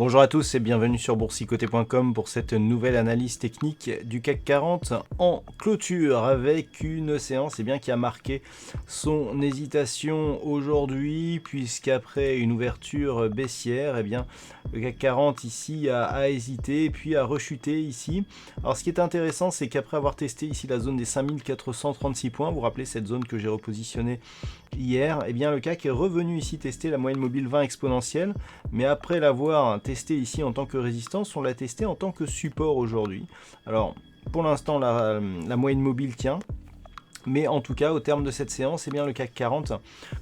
Bonjour à tous et bienvenue sur boursicoté.com pour cette nouvelle analyse technique du CAC 40 en clôture avec une séance qui a marqué son hésitation aujourd'hui puisqu'après une ouverture baissière, le CAC 40 ici a hésité et puis a rechuté ici. Alors ce qui est intéressant, c'est qu'après avoir testé ici la zone des 5436 points, vous vous rappelez cette zone que j'ai repositionnée hier, le CAC est revenu ici tester la moyenne mobile 20 exponentielle, mais après l'avoir testé ici en tant que résistance, on l'a testé en tant que support aujourd'hui. Alors pour l'instant la moyenne mobile tient, mais en tout cas au terme de cette séance, le CAC 40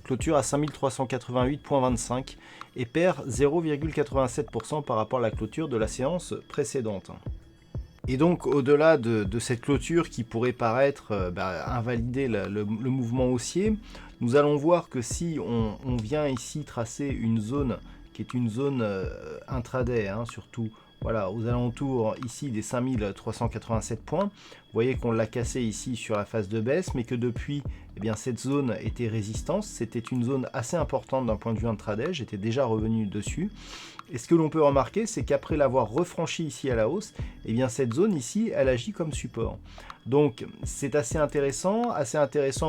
clôture à 5388,25 et perd 0,87% par rapport à la clôture de la séance précédente. Et donc au-delà de cette clôture qui pourrait paraître invalider le mouvement haussier, nous allons voir que si on vient ici tracer une zone qui est une zone intraday, surtout voilà, aux alentours ici des 5387 points, vous voyez qu'on l'a cassé ici sur la phase de baisse, mais que depuis, cette zone était résistance, c'était une zone assez importante d'un point de vue intraday, j'étais déjà revenu dessus. Et ce que l'on peut remarquer, c'est qu'après l'avoir refranchi ici à la hausse, cette zone ici, elle agit comme support. Donc c'est assez intéressant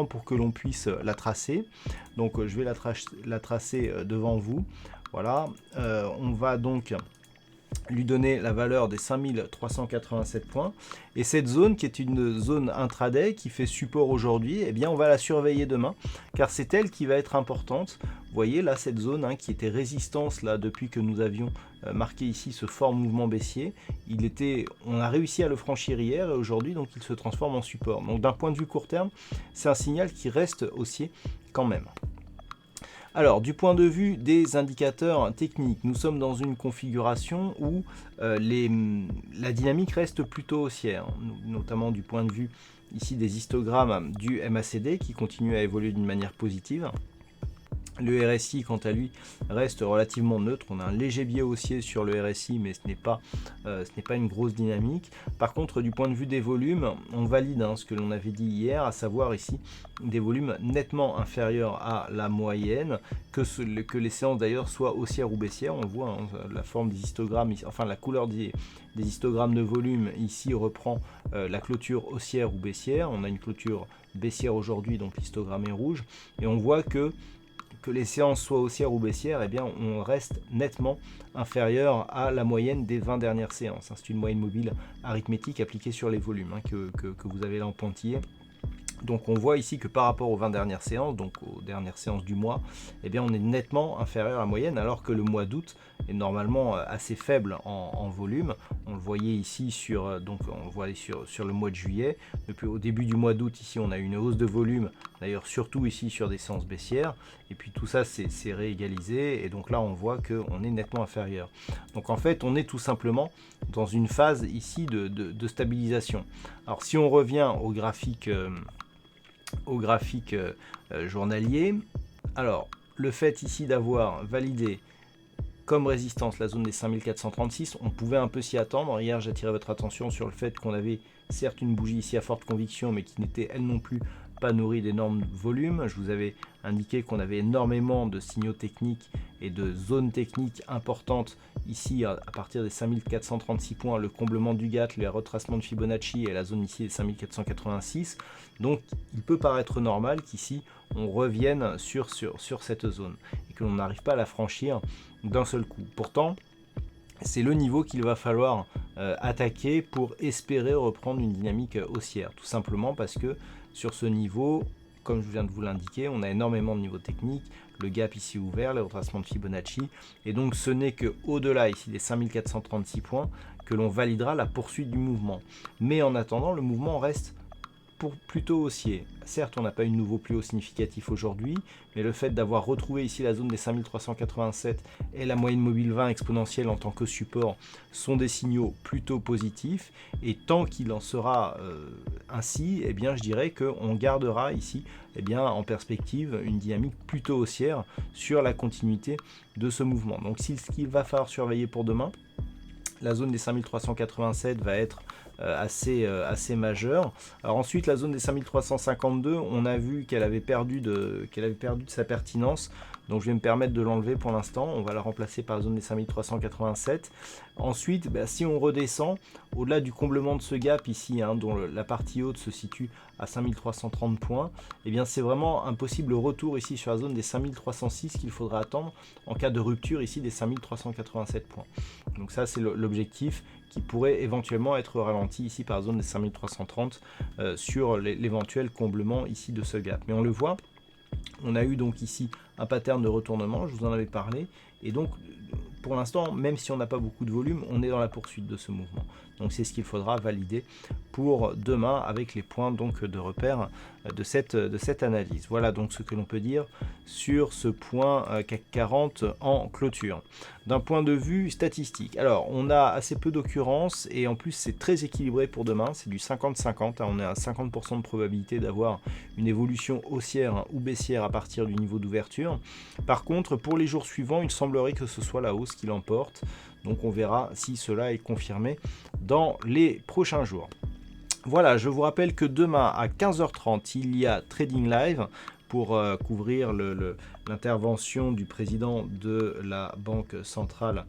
pour que l'on puisse la tracer. Donc je vais la tracer devant vous. Voilà, on va donc lui donner la valeur des 5387 points. Et cette zone qui est une zone intraday qui fait support aujourd'hui, on va la surveiller demain car c'est elle qui va être importante. Vous voyez là cette zone qui était résistance là depuis que nous avions marqué ici ce fort mouvement baissier. On a réussi à le franchir hier et aujourd'hui donc il se transforme en support. Donc d'un point de vue court terme, c'est un signal qui reste haussier quand même. Alors, du point de vue des indicateurs techniques, nous sommes dans une configuration où la dynamique reste plutôt haussière, notamment du point de vue ici des histogrammes du MACD qui continue à évoluer d'une manière positive. Le RSI, quant à lui, reste relativement neutre. On a un léger biais haussier sur le RSI, mais ce n'est pas une grosse dynamique. Par contre, du point de vue des volumes, on valide ce que l'on avait dit hier, à savoir ici des volumes nettement inférieurs à la moyenne, que les séances d'ailleurs soient haussières ou baissières. On voit la forme des histogrammes, enfin la couleur des histogrammes de volume ici reprend la clôture haussière ou baissière. On a une clôture baissière aujourd'hui, donc l'histogramme est rouge, et on voit que les séances soient haussières ou baissières, on reste nettement inférieur à la moyenne des 20 dernières séances. C'est une moyenne mobile arithmétique appliquée sur les volumes que vous avez là en pointillé. Donc on voit ici que par rapport aux 20 dernières séances, donc aux dernières séances du mois, on est nettement inférieur à la moyenne, alors que le mois d'août est normalement assez faible en volume. On le voyait ici sur le mois de juillet. Depuis au début du mois d'août, ici on a une hausse de volume, d'ailleurs surtout ici sur des séances baissières, et puis tout ça c'est réégalisé, et donc là on voit qu'on est nettement inférieur. Donc en fait on est tout simplement dans une phase ici de stabilisation. Alors si on revient au graphique journalier, alors le fait ici d'avoir validé comme résistance la zone des 5436, on pouvait un peu s'y attendre. Hier j'attirais votre attention sur le fait qu'on avait certes une bougie ici à forte conviction, mais qui n'était elle non plus pas nourrie d'énormes volumes. Je vous avais indiqué qu'on avait énormément de signaux techniques et de zones techniques importantes ici à partir des 5436 points, le comblement du GAT, le retracement de Fibonacci et la zone ici des 5486. Donc il peut paraître normal qu'ici on revienne sur cette zone et que l'on n'arrive pas à la franchir d'un seul coup. Pourtant, c'est le niveau qu'il va falloir attaquer pour espérer reprendre une dynamique haussière, tout simplement parce que sur ce niveau, comme je viens de vous l'indiquer, on a énormément de niveaux techniques, le gap ici ouvert, le retracement de Fibonacci, et donc ce n'est que au-delà ici des 5436 points que l'on validera la poursuite du mouvement. Mais en attendant, le mouvement reste plutôt haussier. Certes, on n'a pas eu de nouveau plus haut significatif aujourd'hui, mais le fait d'avoir retrouvé ici la zone des 5387 et la moyenne mobile 20 exponentielle en tant que support sont des signaux plutôt positifs, et tant qu'il en sera ainsi, je dirais qu'on gardera ici en perspective une dynamique plutôt haussière sur la continuité de ce mouvement. Donc ce qu'il va falloir surveiller pour demain, la zone des 5387 va être assez majeure. Alors ensuite, la zone des 5352, on a vu qu'elle avait perdu de sa pertinence Donc je vais me permettre de l'enlever pour l'instant. On va la remplacer par la zone des 5387. Ensuite, si on redescend, au-delà du comblement de ce gap ici, dont la partie haute se situe à 5330 points, et bien c'est vraiment un possible retour ici sur la zone des 5306 qu'il faudra attendre en cas de rupture ici des 5387 points. Donc ça c'est l'objectif qui pourrait éventuellement être ralenti ici par la zone des 5330 sur l'éventuel comblement ici de ce gap. Mais on le voit, on a eu donc ici un pattern de retournement, je vous en avais parlé, et donc pour l'instant, même si on n'a pas beaucoup de volume, on est dans la poursuite de ce mouvement. Donc c'est ce qu'il faudra valider pour demain avec les points donc de repère de cette analyse. Voilà donc ce que l'on peut dire sur ce point CAC 40 en clôture. D'un point de vue statistique, alors on a assez peu d'occurrences et en plus c'est très équilibré pour demain, c'est du 50-50, on est à 50% de probabilité d'avoir une évolution haussière ou baissière à partir du niveau d'ouverture. Par contre, pour les jours suivants, il semblerait que ce soit la hausse qui l'emporte. Donc on verra si cela est confirmé dans les prochains jours. Voilà, je vous rappelle que demain à 15h30, il y a Trading Live pour couvrir l'intervention du président de la Banque Centrale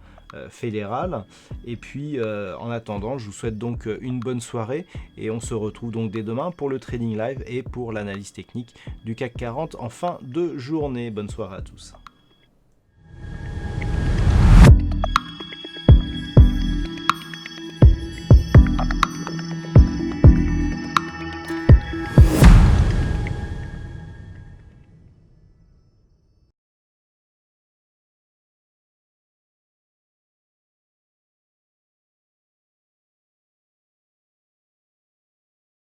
Fédérale. Et puis en attendant, je vous souhaite donc une bonne soirée et on se retrouve donc dès demain pour le Trading Live et pour l'analyse technique du CAC 40 en fin de journée. Bonne soirée à tous.